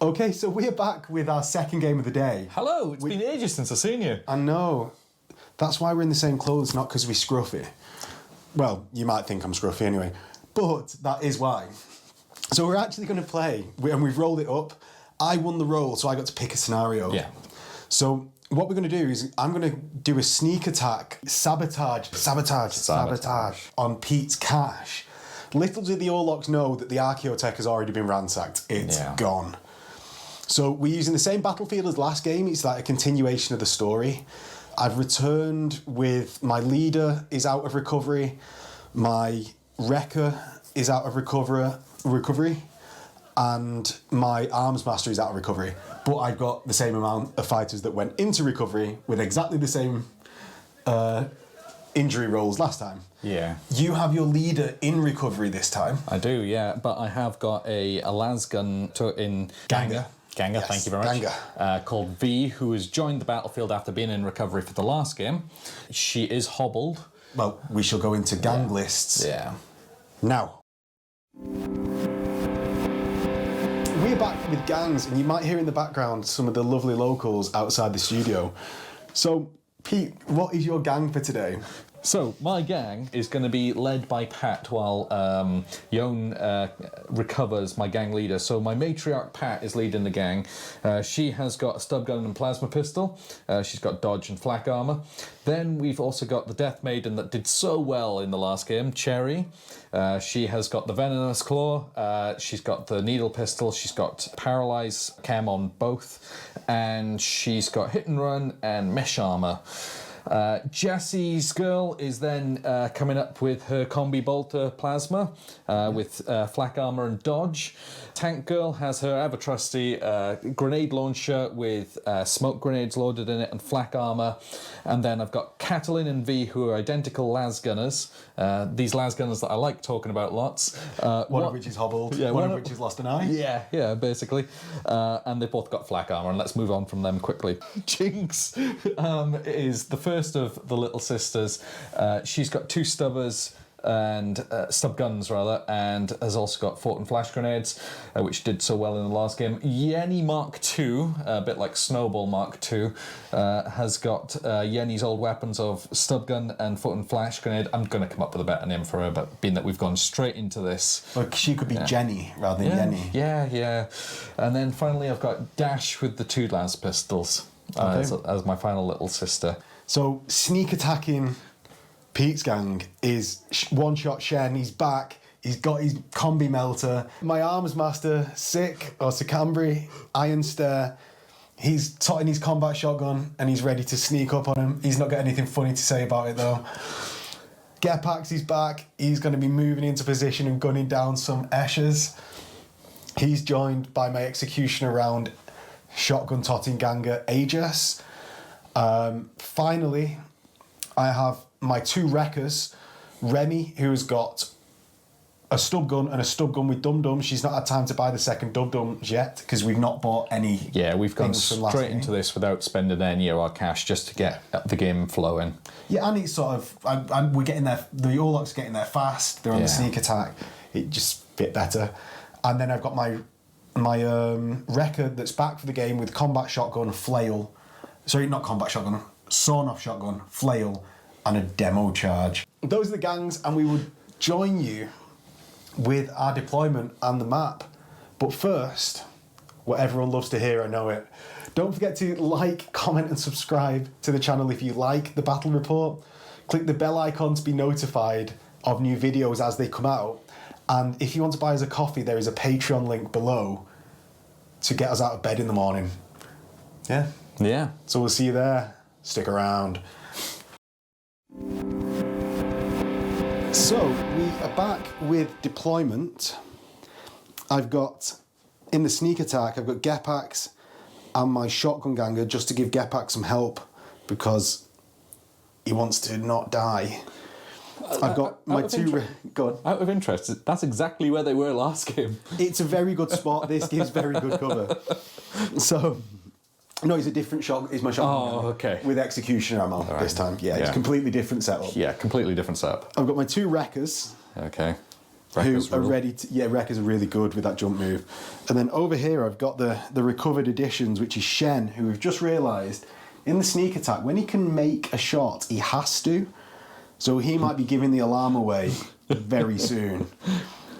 Okay, so we're back with our second game of the day. Hello, it's been ages since I've seen you. I know. That's why we're in the same clothes, not because we're scruffy. Well, you might think I'm scruffy anyway, but that is why. So we're actually going to play, and we've rolled it up. I won the roll, so I got to pick a scenario. Yeah. So what we're going to do is I'm going to do a sneak attack, sabotage on Pete's cache. Little do the Orlocks know that the Archaeotech has already been ransacked. It's gone. So we're using the same battlefield as last game. It's like a continuation of the story. I've returned with my leader is out of recovery. My wrecker is out of recovery. And my arms master is out of recovery. But I've got the same amount of fighters that went into recovery with exactly the same injury rolls last time. Yeah. You have your leader in recovery this time. I do, yeah. But I have got a lasgun in... Ganga. Ganga, Yes, thank you very much. Ganga. Called V, who has joined the battlefield after being in recovery for the last game. She is hobbled. Well, we shall go into gang lists. Yeah. Now. We're back with gangs, and you might hear in the background some of the lovely locals outside the studio. So, Pete, what is your gang for today? So, my gang is going to be led by Pat while Yon recovers, my gang leader. So, my matriarch Pat is leading the gang. She has got a stub gun and plasma pistol. She's got dodge and flak armour. Then we've also got the Death Maiden that did so well in the last game, Cherry. She has got the Venomous Claw. She's got the Needle Pistol. She's got Paralyze Chem on both. And she's got Hit and Run and Mesh Armour. Jesse's girl is then coming up with her Combi Bolter Plasma with flak armour and dodge. Tank girl has her ever trusty grenade launcher with smoke grenades loaded in it and flak armour. And then I've got Catalin and V, who are identical lasgunners. These lasgunners that I like talking about lots. One of which is hobbled, one of which has lost an eye. Yeah, basically. And they've both got flak armour, and let's move on from them quickly. Jinx is the first of the little sisters. She's got two stubbers and stub guns rather, and has also got fort and flash grenades, which did so well in the last game. Yenny Mark II, a bit like Snowball Mark II, has got Yenny's old weapons of stub gun and foot and flash grenade. I'm going to come up with a better name for her, but being that we've gone straight into this. Well, she could be Jenny rather than Yenny. Yeah. And then finally I've got Dash with the two las pistols as my final little sister. So sneak attacking Pete's gang is one-shot Shen. He's back. He's got his combi melter. My arms master, Sick, or Sicambri, Iron Stare. He's totting his combat shotgun and he's ready to sneak up on him. He's not got anything funny to say about it though. Gepax is back. He's going to be moving into position and gunning down some Eschers. He's joined by my executioner round shotgun totting ganger, Aegis. Finally, I have my two wreckers, Remy, who has got a stub gun and a stub gun with Dum Dum. She's not had time to buy the second Dum Dums yet because we've not bought any. Yeah, we've gone straight into this without spending any of our cash just to get the game flowing. Yeah, and it's sort of we're getting there. The Orlocks are getting there fast. They're on the sneak attack. It just fit better. And then I've got my wrecker that's back for the game with combat shotgun, flail. Sorry, not combat shotgun. Sawn-off shotgun, flail, and a demo charge. Those are the gangs, and we would join you with our deployment and the map. But first, what everyone loves to hear, I know it. Don't forget to like, comment, and subscribe to the channel if you like the battle report. Click the bell icon to be notified of new videos as they come out. And if you want to buy us a coffee, there is a Patreon link below to get us out of bed in the morning. Yeah. So we'll see you there. Stick around. So we are back with deployment. I've got, in the sneak attack, I've got Gepax and my shotgun ganger just to give Gepax some help because he wants to not die. I've got my two... Go on. Out of interest, that's exactly where they were last game. It's a very good spot. This gives very good cover. So... No, it's a different shot. It's my shotgun. Oh, okay. With executioner ammo this time. Yeah, it's a completely different setup. Yeah, completely different setup. I've got my two wreckers. Okay. Wrecker's who are rule. ready to... Yeah, Wreckers are really good with that jump move. And then over here, I've got the recovered editions, which is Shen, who we've just realised, in the sneak attack, when he can make a shot, he has to. So he might be giving the alarm away very soon.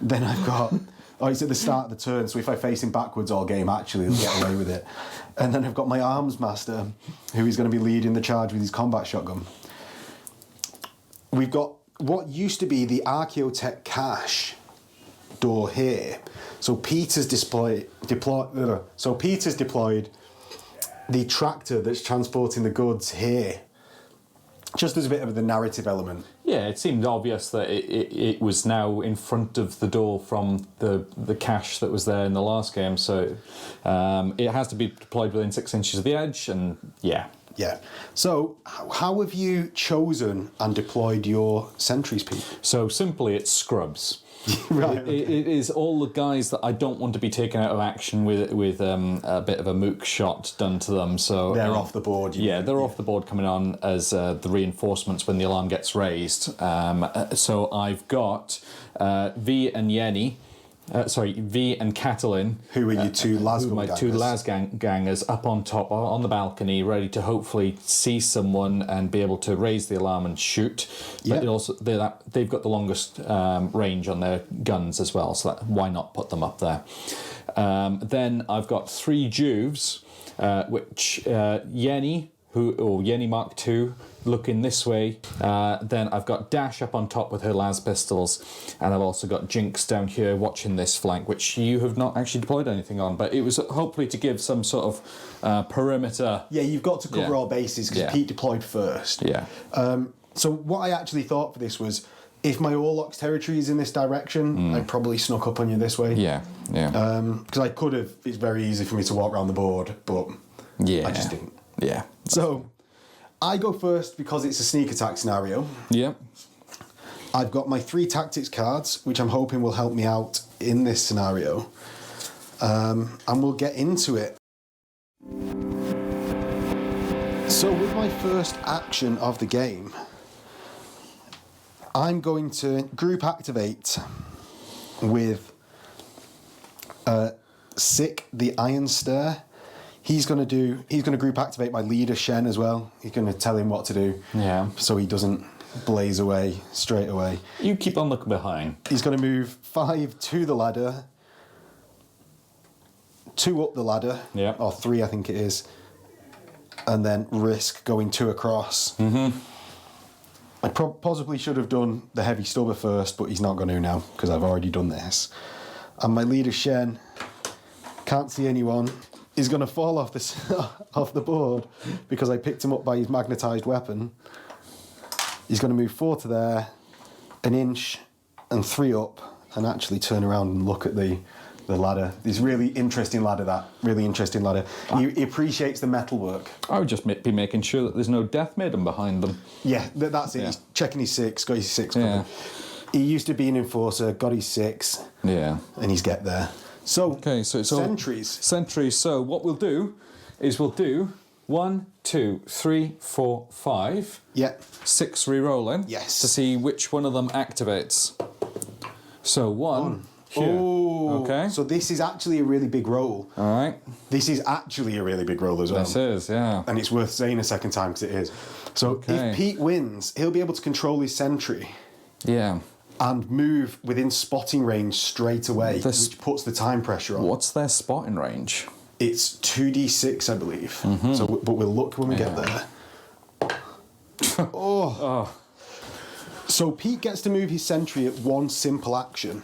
Then I've got... Oh, it's at the start of the turn, so if I face him backwards all game, actually, he'll get away with it. And then I've got my Arms Master, who is going to be leading the charge with his combat shotgun. We've got what used to be the Archaeotech cache door here. So Peter's deployed the tractor that's transporting the goods here. Just as a bit of the narrative element. Yeah, it seemed obvious that it was now in front of the door from the cache that was there in the last game, so it has to be deployed within 6 inches of the edge, and yeah. Yeah. So, how have you chosen and deployed your sentries, Pete? So simply, it's scrubs. Right. It is all the guys that I don't want to be taken out of action with a bit of a mook shot done to them. So They're off the board. They're off the board coming on as the reinforcements when the alarm gets raised. So I've got V and Yenny. V and Catalin. Who are your two Lasgun my gangers? two Lasgangers up on top, on the balcony, ready to hopefully see someone and be able to raise the alarm and shoot. But they've got the longest range on their guns as well, so why not put them up there? Then I've got 3 Juves, which Yenny, Yenny Mark II, looking this way. Then I've got Dash up on top with her las pistols, and I've also got Jinx down here watching this flank, which you have not actually deployed anything on, but it was hopefully to give some sort of perimeter. Yeah, you've got to cover all bases because Pete deployed first. Yeah. So what I actually thought for this was, if my Orlocks territory is in this direction, I'd probably snuck up on you this way. Yeah. Because I could have. It's very easy for me to walk around the board, but I just didn't. Yeah. So I go first because it's a sneak attack scenario. Yeah. I've got my 3 tactics cards, which I'm hoping will help me out in this scenario. And we'll get into it. So with my first action of the game, I'm going to group activate with Sick the Iron Stare. He's going to group activate my leader Shen as well. He's going to tell him what to do. Yeah. So he doesn't blaze away straight away. You keep on looking behind. He's going to move 5 to the ladder, 2 up the ladder, or 3 I think it is, and then risk going 2 across. Mm-hmm. I possibly should have done the heavy stubber first, but he's not going to now because I've already done this. And my leader Shen can't see anyone. He's going to fall off off the board because I picked him up by his magnetised weapon. He's going to move 4 to there, 1 inch, and 3 up, and actually turn around and look at the ladder. This really interesting ladder, He appreciates the metalwork. I would just be making sure that there's no Death Maiden behind them. Yeah, that's it. Yeah. He's checking his 6, got his 6 covered. He used to be an enforcer, got his 6. Yeah. And he's get there. So, sentries. Sentries. So what we'll do is we'll do 1, 2, 3, 4, 5. Yeah. 6 re-rolling. Yes. To see which one of them activates. So 1. Here. Oh. Okay. So this is actually a really big roll. All right. This is actually a really big roll as well. This is, yeah. And it's worth saying a second time because it is. So if Pete wins, he'll be able to control his sentry. Yeah. And move within spotting range straight away, which puts the time pressure on. What's their spotting range? It's 2d6, I believe. Mm-hmm. So, but we'll look when we get there. Oh. So Pete gets to move his sentry at 1 simple action.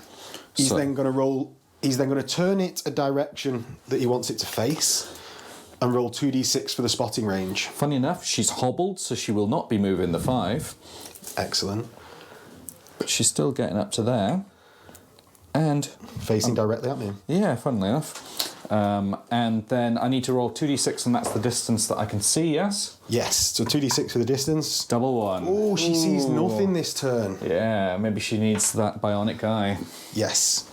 He's then going to roll. He's then going to turn it a direction that he wants it to face, and roll 2d6 for the spotting range. Funny enough, she's hobbled, so she will not be moving the 5. Excellent. But she's still getting up to there. And facing directly at me. Yeah, funnily enough. And then I need to roll 2d6, and that's the distance that I can see, yes? Yes, so 2d6 for the distance. Double 1. Oh, she sees nothing this turn. Yeah, maybe she needs that bionic eye. Yes.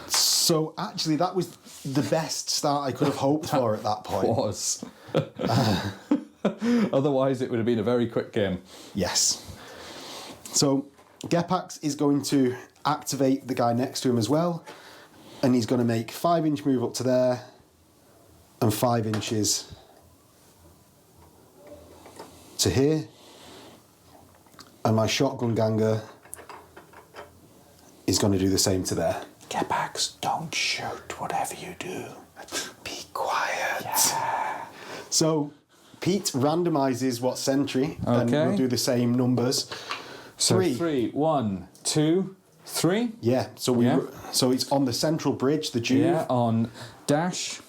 So actually, that was the best start I could have hoped for at that point. Was. Otherwise, it would have been a very quick game. Yes. So Gepax is going to activate the guy next to him as well, and he's going to make 5-inch move up to there, and 5 inches to here. And my shotgun ganger is going to do the same to there. Gepax, don't shoot, whatever you do. Be quiet. Yeah. So Pete randomizes what sentry, and we'll do the same numbers. So 3, 1, 2, 3. Yeah. So it's on the central bridge, the Juve. Yeah, on dash.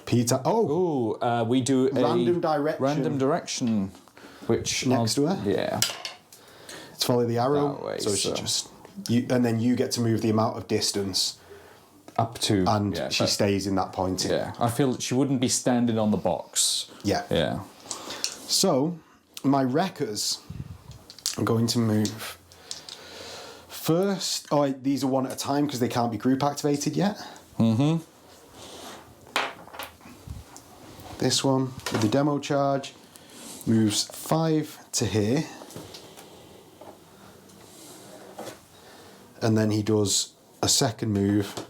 Peter. Oh. Ooh, we do a random direction. Random direction, which Next to her. Yeah. Let's follow the arrow. That way, so she just and then you get to move the amount of distance up to, and she stays in that point. Yeah, I feel that she wouldn't be standing on the box. Yeah. Yeah. So my wreckers are going to move first. Oh, these are one at a time because they can't be group activated yet. Mm-hmm. This one with the demo charge moves 5 to here. And then he does a second move.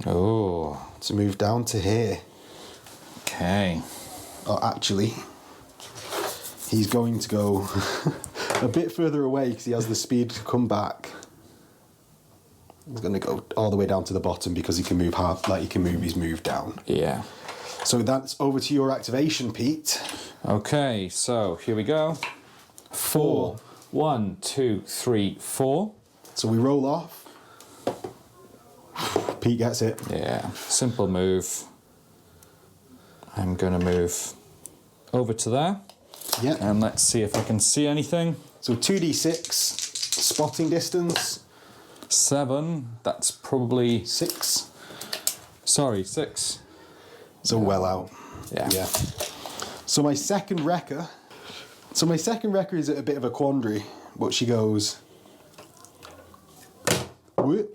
Oh. To move down to here. Okay. Oh, actually, he's going to go a bit further away because he has the speed to come back. He's going to go all the way down to the bottom because he can move he can move his move down. Yeah. So that's over to your activation, Pete. Okay, so here we go. 4. 1, 2, 3, 4. So we roll off. Pete gets it. Yeah, simple move. I'm going to move over to there. Yeah. And let's see if I can see anything. So 2d6 spotting distance. 7, that's probably... 6. Sorry, 6. So well out. Yeah. Yeah. So my second wrecker is at a bit of a quandary, but she goes, whoop,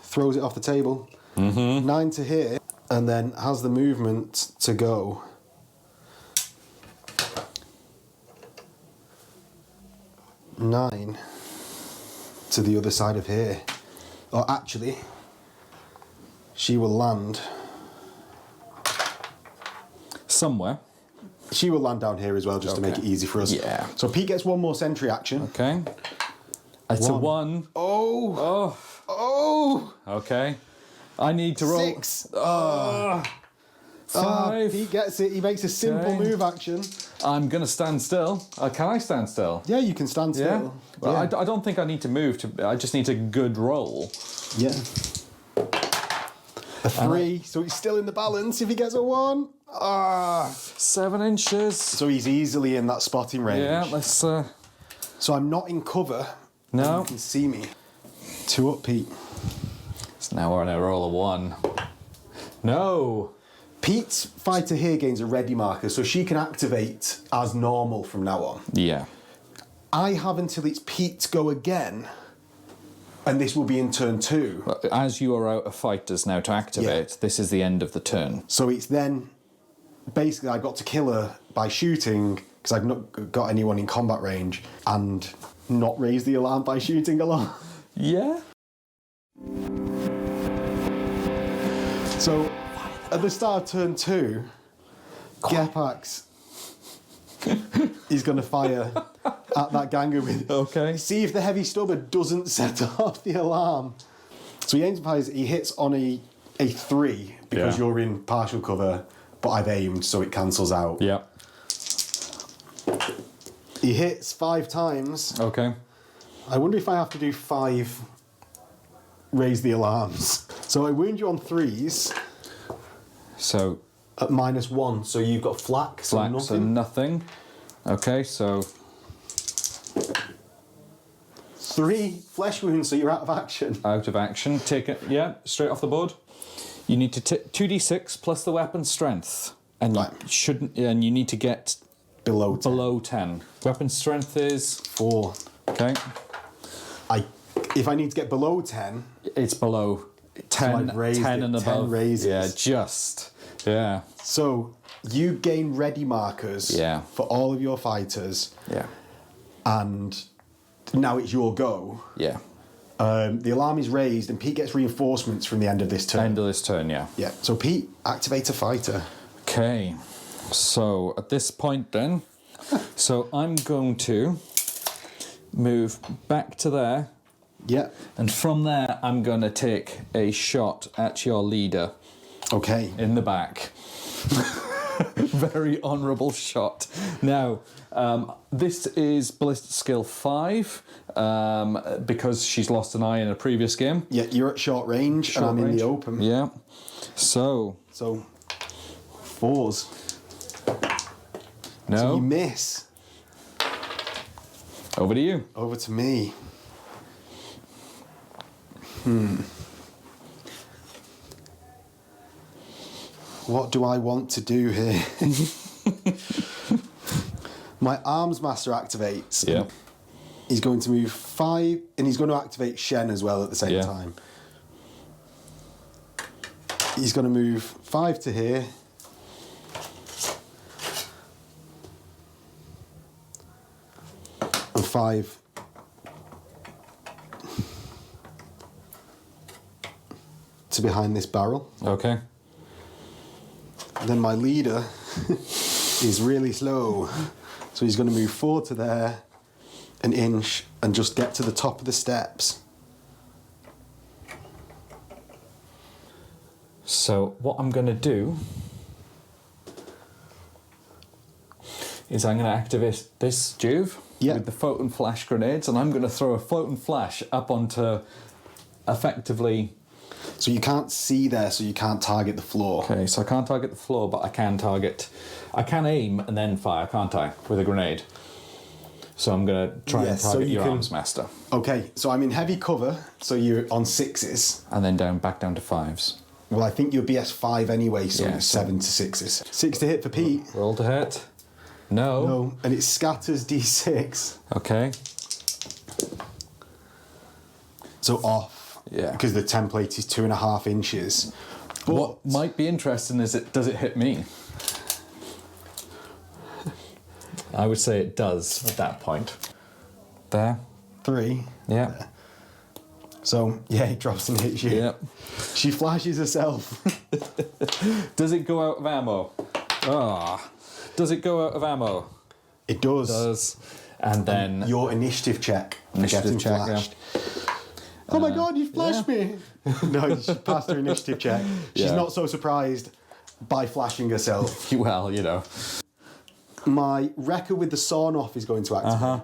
throws it off the table, 9 to here, and then has the movement to go 9 to the other side of here. Or actually, she will land somewhere. She will land down here as well, just to make it easy for us. Yeah. So Pete gets one more sentry action. Okay. It's a 1. Oh. Oh. Okay. I need to roll. 6. 5. Pete gets it. He makes a simple move action. I'm going to stand still. Can I stand still? Yeah, you can stand Yeah? still. Well, Yeah. I don't think I need to move. I just need a good roll. Yeah. A 3, so he's still in the balance if he gets a 1. 7 inches. So he's easily in that spotting range. Yeah, let's... So I'm not in cover. No. You can see me. 2 up, Pete. So now we're on a roll of 1. No. Pete's fighter here gains a ready marker, so she can activate as normal from now on. Yeah. I have until it's Pete's go again, and this will be in turn 2. As you are out of fighters now to activate, this is the end of the turn. So it's then, basically I got to kill her by shooting, because I've not got anyone in combat range, and not raise the alarm by shooting a lot. Yeah. So, at the start of turn 2, Gepax is going to fire at that ganger with... Okay. See if the heavy stubber doesn't set off the alarm. So he aims and fires, he hits on a 3, because you're in partial cover, but I've aimed, so it cancels out. Yeah. He hits 5 times. Okay. I wonder if I have to do 5 raise the alarms. So I wound you on 3s. So... At -1, so you've got flak, so Black, nothing. so nothing. Okay, so... 3 flesh wounds, so you're out of action. Out of action. Take it, straight off the board. You need to 2d6 plus the weapon strength. And you shouldn't, and you need to get below 10. Weapon strength is 4. Okay. If I need to get below 10, it's below 10, so 10 and above. 10 raises. Yeah, just. Yeah. So you gain ready markers for all of your fighters. Yeah. and now it's your go. Yeah. The alarm is raised, and Pete gets reinforcements from the end of this turn. End of this turn, yeah. Yeah. So Pete, activate a fighter. Okay. So at this point then, so I'm going to move back to there. Yeah. And from there, I'm going to take a shot at your leader. Okay. In the back. Very honourable shot. Now, this is Ballistic Skill 5, because she's lost an eye in a previous game. Yeah, you're at short range, and I'm in the open. Yeah. So 4s. No. So you miss. Over to you. Over to me. What do I want to do here? My Arms Master activates. Yeah. He's going to move 5, and he's going to activate Shen as well at the same time. He's going to move 5 to here. And 5 to behind this barrel. Okay. And then my leader is really slow. So he's going to move 4 to there, an inch, and just get to the top of the steps. So what I'm going to do is I'm going to activate this Juve with the float and flash grenades, and I'm going to throw a float and flash up onto effectively... So you can't see there, so you can't target the floor. Okay, so I can't target the floor, but I can aim and then fire, can't I, with a grenade? So I'm going to try and target your Arms Master. Okay, so I'm in heavy cover, so you're on 6s. And then back down to 5s. Well, I think you're BS 5 anyway, so it's 7 to 6s. 6 to hit for Pete. Roll to hit. No. No, and it scatters D6. Okay. So off. Yeah. Because the template is 2.5 inches. But what might be interesting is does it hit me? I would say it does at that point. There. 3. Yeah. There. So, yeah, it drops and hits you. Yep. She flashes herself. Does it go out of ammo? Ah. Does it go out of ammo? It does. It does. And then... Your initiative check. Initiative check, flashed. Oh my god, you flashed me! No, she passed her initiative check. She's not so surprised by flashing herself. Well, you know. My Wrecker with the sawn off is going to activate.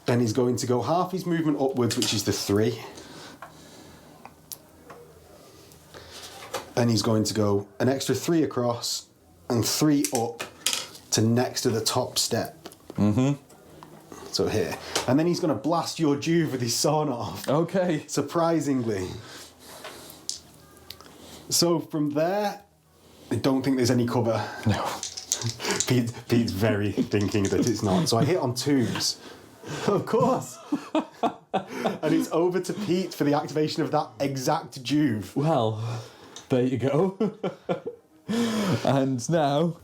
And he's going to go half his movement upwards, which is the 3. And he's going to go an extra 3 across and 3 up to next to the top step. So here. And then he's going to blast your Juve with his sawn off. Okay. Surprisingly. So from there, I don't think there's any cover. No. Pete's very thinking that it's not. So I hit on 2s. Of course. And it's over to Pete for the activation of that exact Juve. Well, there you go. And now...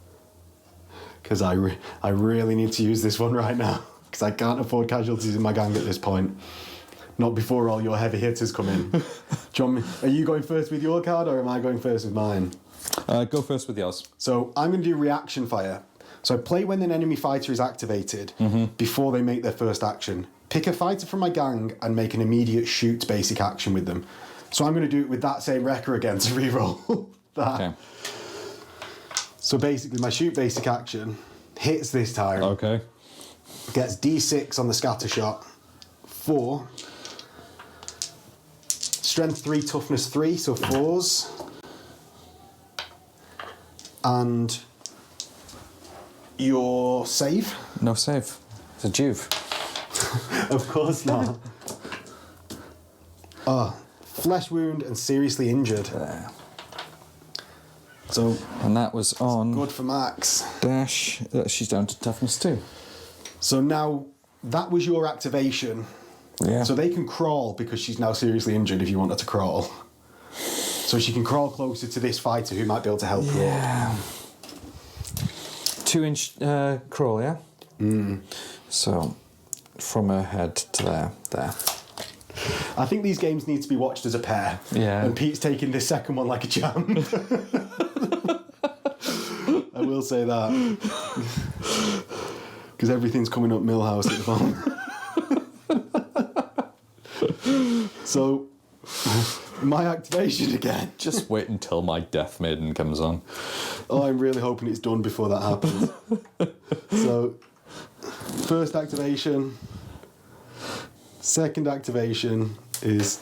Because I really need to use this one right now. Because I can't afford casualties in my gang at this point. Not before all your heavy hitters come in. Are you going first with your card, or am I going first with mine? Go first with yours. So I'm going to do reaction fire. So I play when an enemy fighter is activated before they make their first action. Pick a fighter from my gang and make an immediate shoot basic action with them. So I'm going to do it with that same Wrecker again to reroll that. Okay. So basically my shoot basic action hits this time. Okay. Gets D6 on the scatter shot. 4. Strength 3, toughness 3, so 4s. And your save? No save. It's a Juve. Of course not. Flesh wound and seriously injured. There. So, And that was on... good for Max. Dash. She's down to toughness 2. So now, that was your activation. Yeah. So they can crawl because she's now seriously injured if you want her to crawl. So she can crawl closer to this fighter who might be able to help her. Yeah. 2-inch crawl, yeah? So from her head to there. There. I think these games need to be watched as a pair. Yeah. And Pete's taking this second one like a champ. I will say that. Because everything's coming up Millhouse at the moment. So, my activation again. Just wait until my Death Maiden comes on. Oh, I'm really hoping it's done before that happens. So, first activation. Second activation is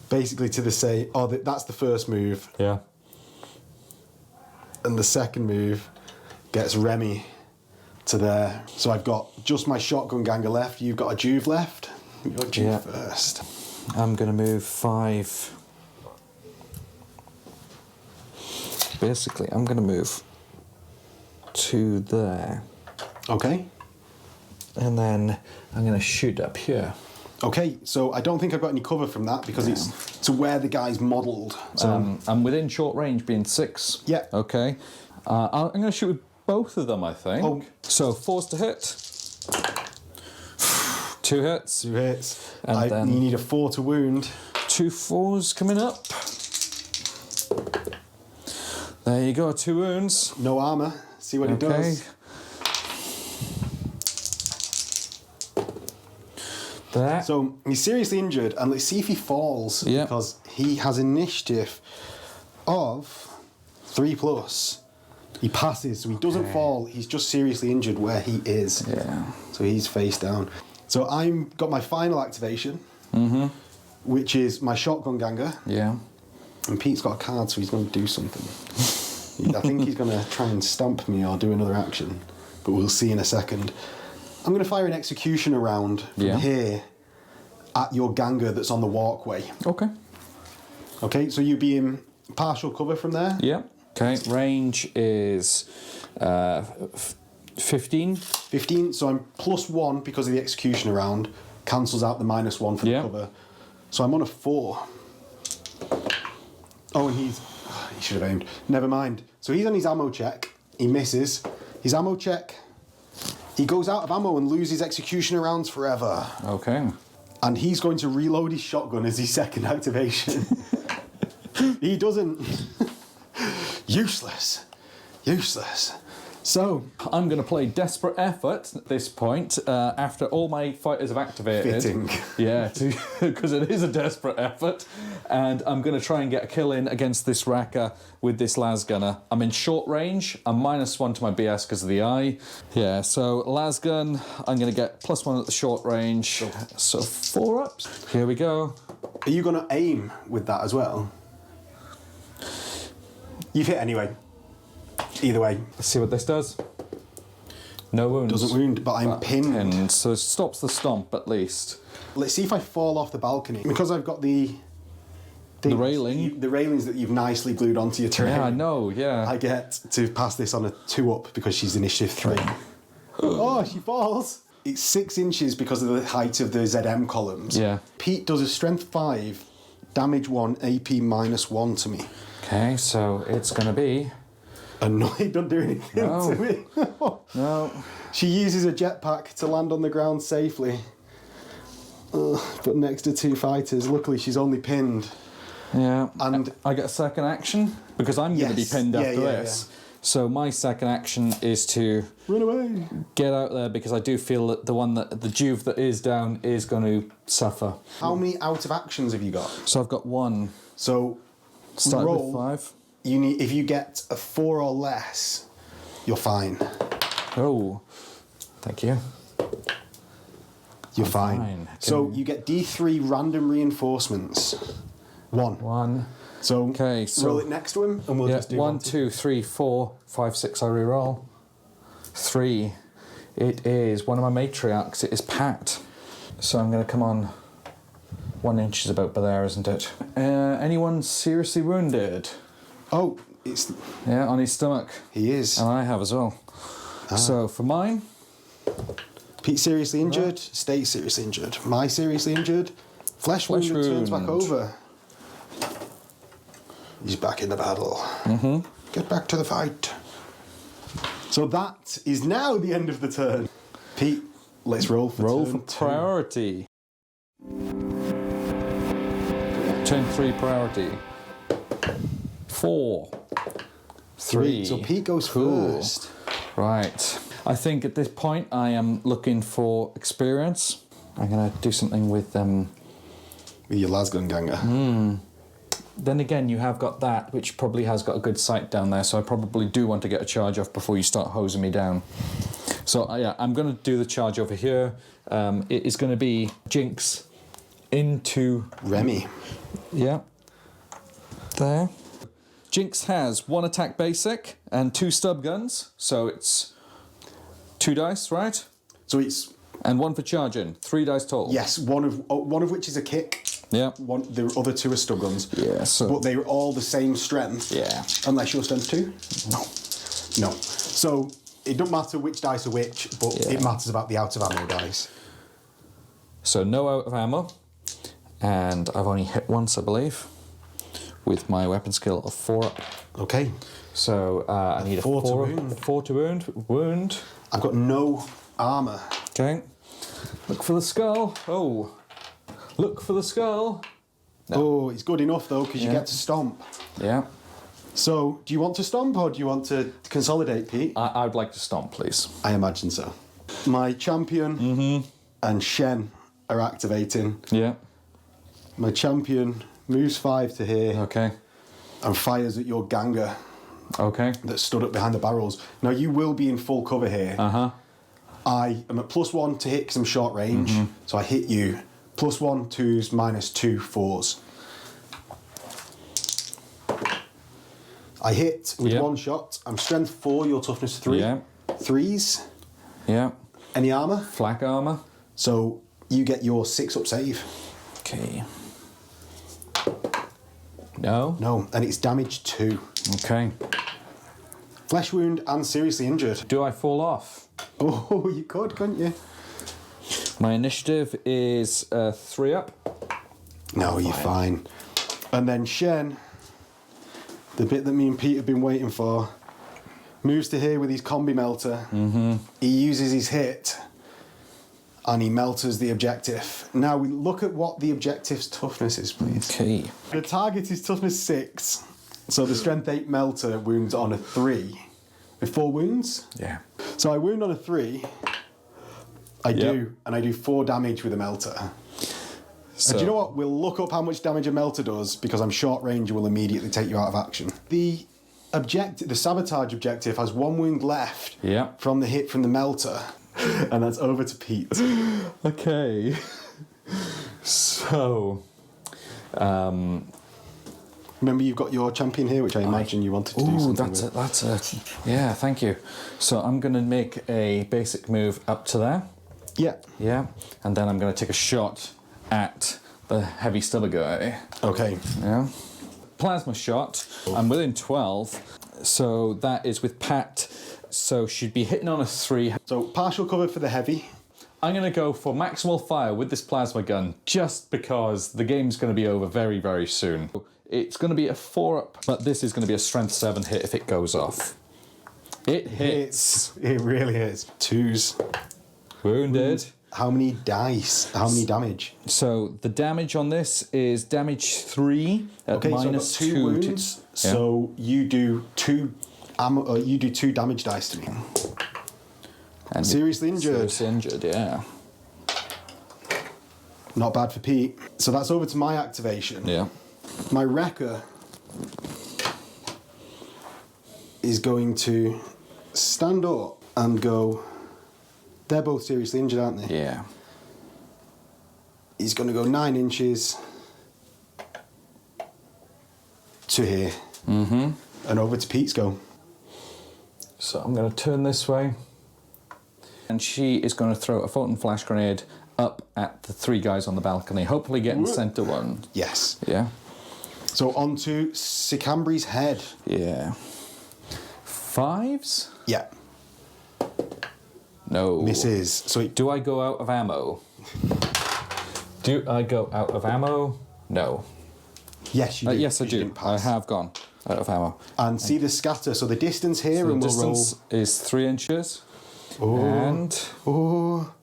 basically to the say, oh, that's the first move. Yeah. And the second move gets Remy to there. So I've got just my shotgun ganger left. You've got a Juve left. You've got Juve first. I'm going to move 5. Basically, I'm going to move to there. Okay. And then I'm going to shoot up here. Okay, so I don't think I've got any cover from that because it's to where the guy's modelled. So I'm within short range, being 6. Yeah. Okay. I'm going to shoot with both of them, I think. Oh. So 4's to hit. 2 hits. 2 hits. And then you need a 4 to wound. 2 4s coming up. There you go, 2 wounds. No armour. See what it does. There. So he's seriously injured, and let's see if he falls. Yeah. Because he has initiative of 3+. He passes, so he doesn't fall. He's just seriously injured where he is. Yeah. So he's face down. So I've got my final activation, which is my shotgun ganger. Yeah. And Pete's got a card, so he's going to do something. I think he's going to try and stamp me or do another action, but we'll see in a second. I'm going to fire an executioner round from here at your ganger that's on the walkway. Okay. Okay, so you be in partial cover from there? Yeah. Okay, range is 15. 15, so I'm +1 because of the executioner round. Cancels out the -1 for the cover. So I'm on a 4. Oh, and he should have aimed. Never mind. So he's on his ammo check. He misses. His ammo check. He goes out of ammo and loses executioner rounds forever. Okay. And he's going to reload his shotgun as his second activation. He doesn't. Useless. Useless. So I'm going to play Desperate Effort at this point after all my fighters have activated. Fitting. Yeah, because it is a desperate effort. And I'm going to try and get a kill in against this Racker with this Lasgunner. I'm in short range. I'm -1 to my BS because of the eye. Yeah, so Lasgun, I'm going to get +1 at the short range. So 4 ups. Here we go. Are you going to aim with that as well? You've hit anyway. Either way. Let's see what this does. No wounds. Doesn't wound, but I'm pinned. So it stops the stomp at least. Let's see if I fall off the balcony. Because I've got the railing. The railings that you've nicely glued onto your terrain. Yeah, I know, yeah. I get to pass this on a 2-up because she's initiative 3. Oh, she falls. It's 6 inches because of the height of the ZM columns. Yeah. Pete does a strength 5, damage 1, AP -1 to me. Okay, so it's going to be... Annoyed, don't do anything to me. No. She uses a jetpack to land on the ground safely. But next to 2 fighters, luckily she's only pinned. Yeah. And I get a second action because I'm going to be pinned after this. Yeah. So my second action is to run away. Get out there because I do feel that the Juve that is down is going to suffer. How many out of actions have you got? So I've got 1. So start roll, with 5. You need, if you get a 4 or less, you're fine. Oh, thank you. You're fine. So you get D3 random reinforcements. 1. So, okay, so roll it next to him, and we'll just do 1, 2, 3, 4, 5, 6. I reroll. 3. It is one of my matriarchs. It is Pat. So I'm going to come on. 1 inch is about by there, isn't it? Anyone seriously wounded? Oh, it's... Yeah, on his stomach. He is. And I have as well. So, for mine... Pete seriously injured, Stay seriously injured. My seriously injured, Flesh wound turns back over. He's back in the battle. Get back to the fight. So that is now the end of the turn. Pete, Let's roll for Roll turn for priority. Turn 3 priority. 4. 3. So Pete goes Cool. first. Right. I think at this point I am looking for experience. I'm going to do something with With your lasgun ganger. Then again, you have got that, which probably has got a good sight down there, so I probably do want to get a charge off before you start hosing me down. So, yeah, I'm going to do the charge over here. It is going to be Jinx into... Remy. Yeah. There. Jinx has 1 attack basic and 2 stub guns, so it's 2 dice, right? So it's... And 1 for charging, 3 dice total. Yes, one of which is a kick. Yeah. The other 2 are stub guns. Yeah, so... But they're all the same strength. Yeah. Unless your strength's 2? No. No. So it doesn't matter which dice are which, but it matters about the out of ammo dice. So no out of ammo. And I've only hit once, I believe, with my weapon skill of 4 up. Okay. So I need a 4 to 4 wound. 4 to wound. I've got no armour. Okay. Look for the skull. Oh. Look for the skull. No. Oh, it's good enough though, because you get to stomp. Yeah. So, do you want to stomp or do you want to consolidate, Pete? I would like to stomp, please. I imagine so. My champion and Shen are activating. Yeah. My champion moves 5 to here Okay. and fires at your ganger Okay. that stood up behind the barrels. Now, you will be in full cover here. Uh-huh. I am at +1 to hit because I'm short range. So I hit you. +1, 2s, -2, 4s. I hit with 1 shot. I'm strength 4, your toughness 3. Yeah. 3s. Yeah. Any armour? Flak armor. So you get your 6 up save. Okay. No. No, and it's damage 2. Okay. Flesh wound and seriously injured. Do I fall off? Oh, you could, couldn't you? My initiative is 3 up. No, you're fine. And then Shen, the bit that me and Pete have been waiting for, moves to here with his combi melter. He uses his hit and he melters the objective. Now we look at what the objective's toughness is, please. Okay. The target is toughness 6, so the strength 8 melter wounds on a 3 with 4 wounds. Yeah. So I wound on a 3. I do, and I do 4 damage with a melter. So, And do you know what? We'll look up how much damage a melter does because I'm short range and will immediately take you out of action. The sabotage objective has 1 wound left from the hit from the melter, and that's over to Pete. Okay. So, remember you've got your champion here, which I imagine you wanted to do something with. that's it. Yeah, thank you. So I'm going to make a basic move up to there. Yeah. Yeah. And then I'm going to take a shot at the heavy stubber guy. Okay. Yeah. Plasma shot. I'm within 12. So that is with Pat. So she'd be hitting on a 3. So partial cover for the heavy. I'm going to go for maximal fire with this plasma gun just because the game's going to be over very, very soon. It's going to be a 4 up, but this is going to be a strength 7 hit if it goes off. It hits. It really is. 2s. Wounded. How many dice? How many damage? So the damage on this is damage 3 at Okay, so I've got minus 2 2. wounds. So you do 2 damage dice to me. And Seriously injured. Seriously injured, yeah. Not bad for Pete. So that's over to my activation. Yeah. My wrecker is going to stand up and go. They're both seriously injured, aren't they? Yeah. He's going to go 9 inches to here. And over to Pete's go. So I'm going to turn this way. And she is going to throw a photon flash grenade up at the 3 guys on the balcony, hopefully getting centre one. Yes. Yeah. So on to Sicambri's head. Yeah. 5s? Yeah. No. Misses. So Do I go out of ammo? Do I go out of ammo? No. yes, you do. Yes, I because you do. didn't I pass. have gone out of ammo. And see the scatter. So the distance here, So and the we'll roll. distance is 3 inches. Oh. And Oh.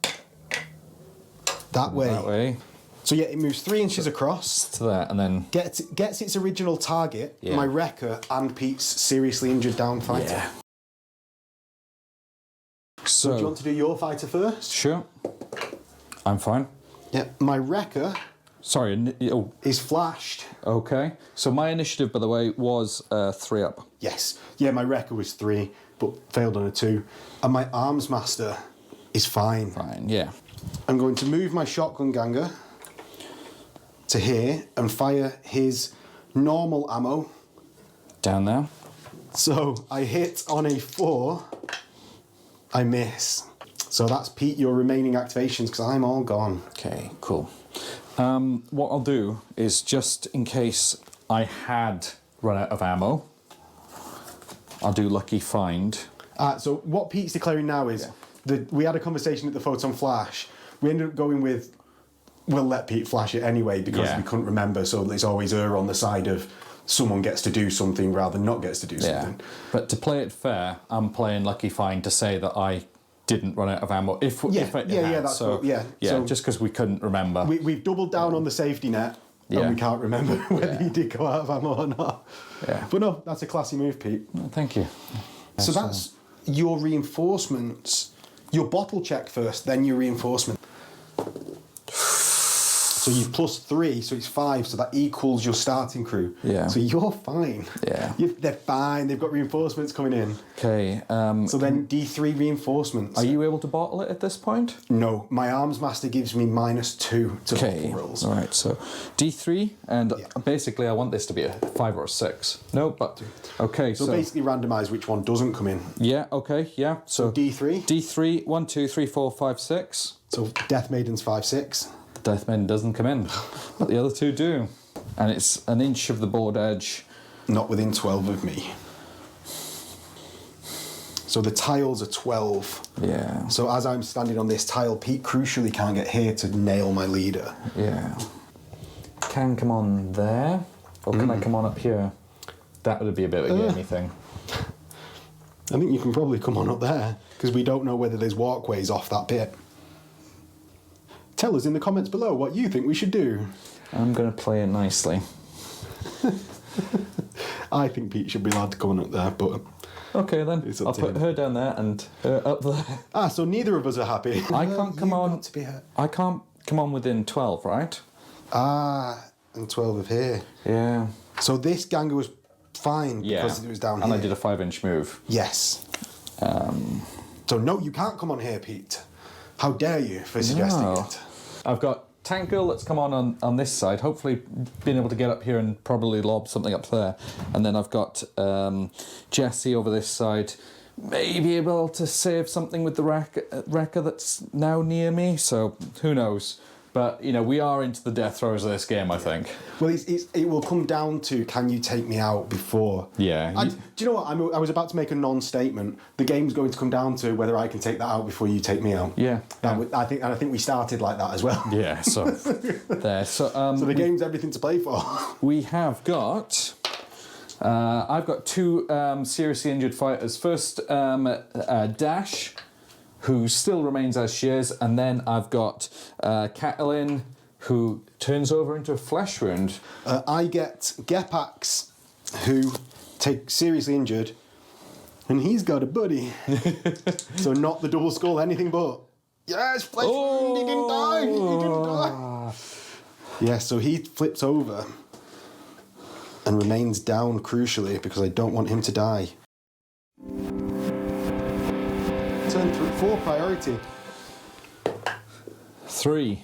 that way. That way. So yeah, it moves 3 inches across. To that, and then... Gets its original target, Yeah. my Wrecker, and Pete's seriously injured down fighter. Yeah. So do you want to do your fighter first? Sure. I'm fine. Yeah, my Wrecker Sorry, is flashed. okay. So my initiative, by the way, was 3 up. Yes. Yeah, my Wrecker was 3, but failed on a 2. And my Arms Master is fine. Fine, yeah. I'm going to move my Shotgun Ganger to here and fire his normal ammo. Down there. So I hit on a 4, I miss. So that's Pete, your remaining activations, because I'm all gone. Okay, cool. What I'll do is, just in case I had run out of ammo, I'll do Lucky Find. So what Pete's declaring now is, we had a conversation at the Photon Flash. We ended up going with, we'll let Pete flash it anyway because we couldn't remember, so it's always on the side of someone gets to do something rather than not gets to do something. But to play it fair, I'm playing Lucky Find to say that I didn't run out of ammo. If it had. That's so, cool. Yeah, so so just because we couldn't remember. We've doubled down on the safety net, and we can't remember whether you did go out of ammo or not. Yeah. But no, that's a classy move, Pete. Well, thank you. So that's your reinforcements. Your bottle check first, then your reinforcement. So you've +3, so it's 5, so that equals your starting crew. Yeah. So you're fine. Yeah. They're fine, they've got reinforcements coming in. Okay. So then D3 reinforcements. Are you able to bottle it at this point? No, my Arms Master gives me -2 to bottle rolls. All right, so D3, and basically I want this to be a 5 or a 6. No, but... Okay, So basically randomise which one doesn't come in. Yeah, okay, yeah. So D3. D3, 1, 2, 3, 4, 5, 6. So Death Maiden's 5, 6. The Death Maiden doesn't come in, but the other 2 do. And it's an inch of the board edge. Not within 12 of me. So the tiles are 12. Yeah. So as I'm standing on this tile, Pete crucially can't get here to nail my leader. Yeah. Can come on there, or can I come on up here? That would be a bit of a gamey thing. I think you can probably come on up there, because we don't know whether there's walkways off that bit. Tell us in the comments below what you think we should do. I'm going to play it nicely. I think Pete should be allowed to come on up there, but... Okay then, It's up I'll to put him. her down there and her up there. So neither of us are happy. I can't come on. Want to be hurt. I can't come on within 12, right? And 12 of here. Yeah. So this Ganger was fine because it was down and here. I did a 5-inch move. Yes. So no, you can't come on here, Pete. How dare you for suggesting it? I've got Tank Girl that's come on this side, hopefully being able to get up here and probably lob something up there. And then I've got Jessie over this side, maybe able to save something with the Wrecker that's now near me, so who knows. But, you know, we are into the death throes of this game, I think. Well, it will come down to, can you take me out before? Yeah. Do you know what? I was about to make a non-statement. The game's going to come down to whether I can take that out before you take me out. Yeah. I think we started like that as well. Yeah, so there. So, So the game's everything to play for. we have got... I've got 2 seriously injured fighters. First, Dash, who still remains as she is, and then I've got Catelyn, who turns over into a flesh wound. I get Gepax, who takes seriously injured, and he's got a buddy. So not the double skull, anything but. Yes, flesh wound, he didn't die, he didn't die. Yeah, so he flips over and remains down crucially because I don't want him to die. Turn 4 priority. 3.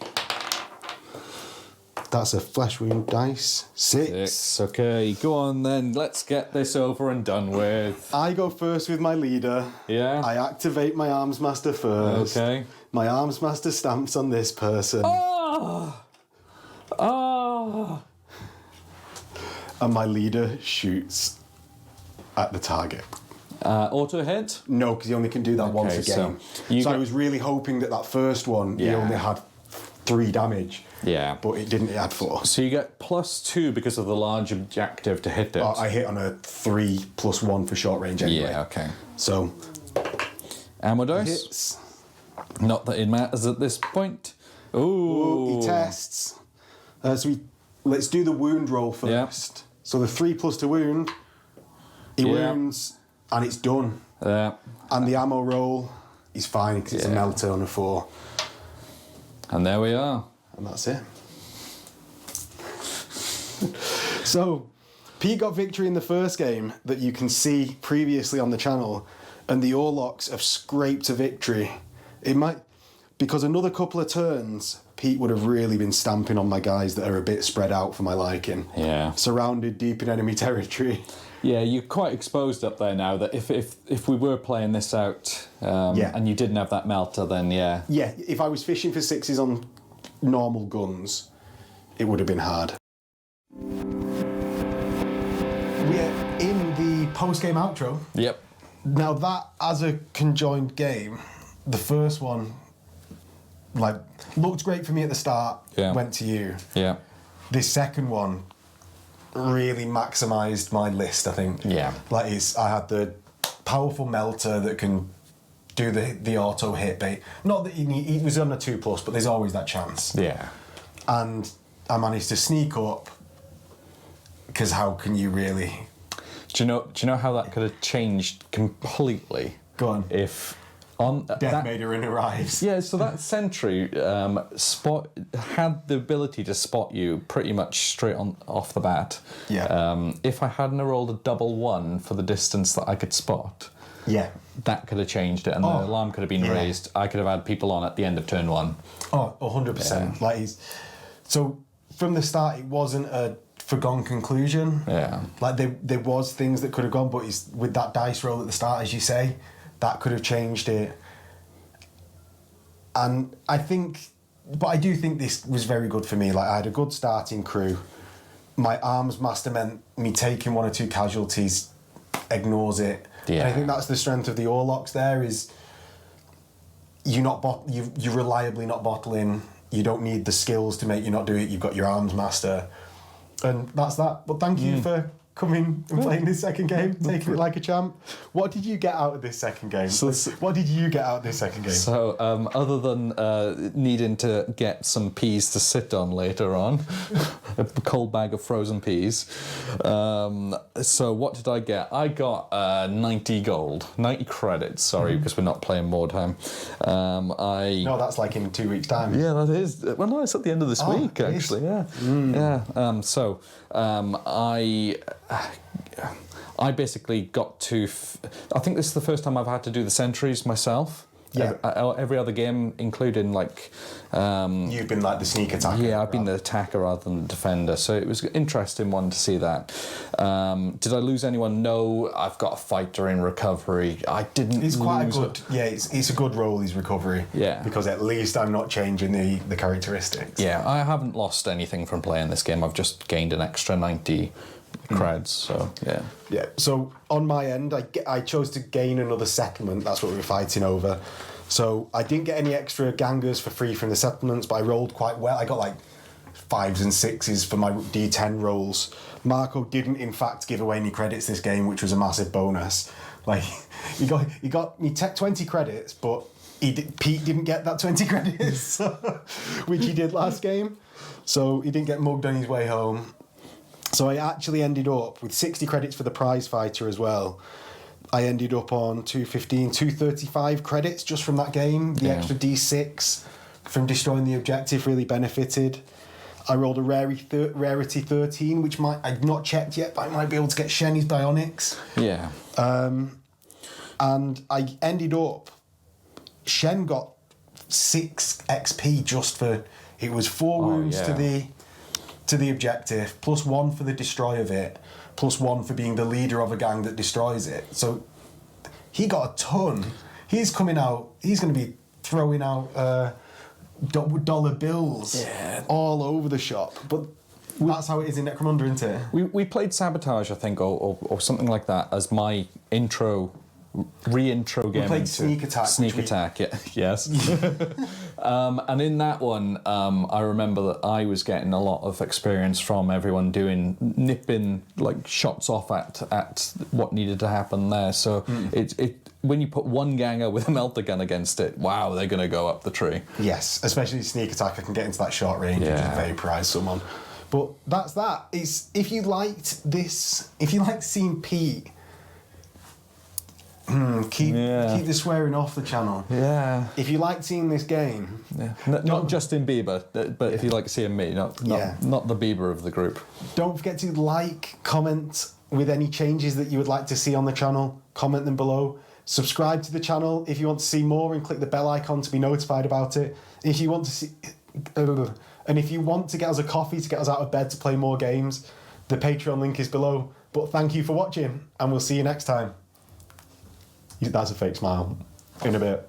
That's a flesh wound dice. 6. Okay, go on then. Let's get this over and done with. I go first with my leader. Yeah? I activate my Arms Master first. Okay. My Arms Master stamps on this person. Oh! Oh! And my leader shoots at the target. Auto hit? No, because he only can do that once a so game. So I was really hoping that first one, he only had 3 damage. Yeah. But it didn't, it had 4. So you get +2 because of the large objective to hit it. I hit on a 3 + 1 for short range anyway. Yeah, okay. So, Ammo dice? hits. Not that it matters at this point. Ooh. He tests. Let's do the wound roll first. Yeah. So the 3+ to wound, he wounds, and it's done. Yeah. And the ammo roll, he's fine because it's a melter on a 4. And there we are. And that's it. So, Pete got victory in the first game that you can see previously on the channel, and the Orlocks have scraped a victory. It might, because another couple of turns, Pete would have really been stamping on my guys that are a bit spread out for my liking. Yeah. Surrounded deep in enemy territory. Yeah, you're quite exposed up there now. That if we were playing this out, and you didn't have that melter, then yeah. Yeah, if I was fishing for 6s on normal guns, it would have been hard. We're in the post-game outro. Yep. Now that, as a conjoined game, the first one, like, looked great for me at the start, went to you. Yeah. This second one really maximised my list, I think. Yeah. Like, I had the powerful melter that can do the auto hit bait. Not that he was on a 2+, but there's always that chance. Yeah. And I managed to sneak up, because how can you really... Do you know how that could have changed completely? Go on. If on Death Maiden arrives. Yeah, so that sentry had the ability to spot you pretty much straight on off the bat. Yeah. If I hadn't rolled a double 1 for the distance that I could spot, yeah, that could have changed it, and the alarm could have been raised. I could have had people on at the end of turn 1. Oh, 100%. Yeah. Like, so from the start, it wasn't a foregone conclusion. Yeah. Like, there was things that could have gone, but with that dice roll at the start, as you say, that could have changed it. And I do think this was very good for me. Like, I had a good starting crew. My arms master meant me taking 1 or 2 casualties ignores it. Yeah. And I think that's the strength of the Orlocks there, is you're reliably not bottling. You don't need the skills to make you not do it. You've got your arms master. And that's that. But thank you for coming and playing this second game, taking it like a champ. What did you get out of this second game? What did you get out of this second game? So, other than needing to get some peas to sit on later on, a cold bag of frozen peas. So what did I get? I got 90 credits, because we're not playing more time. No, that's like in 2 weeks' time. Yeah, that is. Well, no, it's at the end of this week, actually. Yeah. Yeah. I basically got to... I think this is the first time I've had to do the sentries myself. Yeah. Every other game, including like... You've been like the sneak attacker. Yeah, I've been the attacker rather than the defender, so it was an interesting one to see that. Did I lose anyone? No, I've got a fighter in recovery. I didn't It's quite lose a good... Yeah, it's a good role, his recovery. Yeah. Because at least I'm not changing the characteristics. Yeah, I haven't lost anything from playing this game. I've just gained an extra 90 creds, so yeah. Yeah, so on my end, I chose to gain another settlement. That's what we were fighting over. So I didn't get any extra gangers for free from the settlements, but I rolled quite well. I got like 5s and 6s for my D10 rolls. Marco didn't, in fact, give away any credits this game, which was a massive bonus. Like, he got me 20 credits, but Pete didn't get that 20 credits, which he did last game. So he didn't get mugged on his way home. So I actually ended up with 60 credits for the prize fighter as well. I ended up on 235 credits just from that game. The extra D6 from destroying the objective really benefited. I rolled a rarity 13, which I've not checked yet, but I might be able to get Shenny's Bionics. Yeah. And I ended up... Shen got 6 XP just for... It was 4 wounds to the objective, plus 1 for the destroy of it, plus 1 for being the leader of a gang that destroys it. So he got a ton. He's coming out, he's going to be throwing out dollar bills all over the shop. But that's how it is in Necromunda, isn't it? We played Sabotage, I think, or something like that as my re-intro game. We played Sneak Attack. Sneak Attack, yes. And in that one, I remember that I was getting a lot of experience from everyone nipping like shots off at what needed to happen there. So when you put one ganger with a melter gun against it, wow, they're going to go up the tree. Yes, especially sneak attack. I can get into that short range and just vaporize someone. But that's that. It's if you liked seeing Pete. Keep the swearing off the channel. Yeah. If you liked seeing this game, not Justin Bieber, but if you like seeing me, not the Bieber of the group. Don't forget to like, comment with any changes that you would like to see on the channel. Comment them below. Subscribe to the channel if you want to see more, and click the bell icon to be notified about it. If you want to see, and if you want to get us a coffee to get us out of bed to play more games, the Patreon link is below. But thank you for watching, and we'll see you next time. That's a fake smile. In a bit.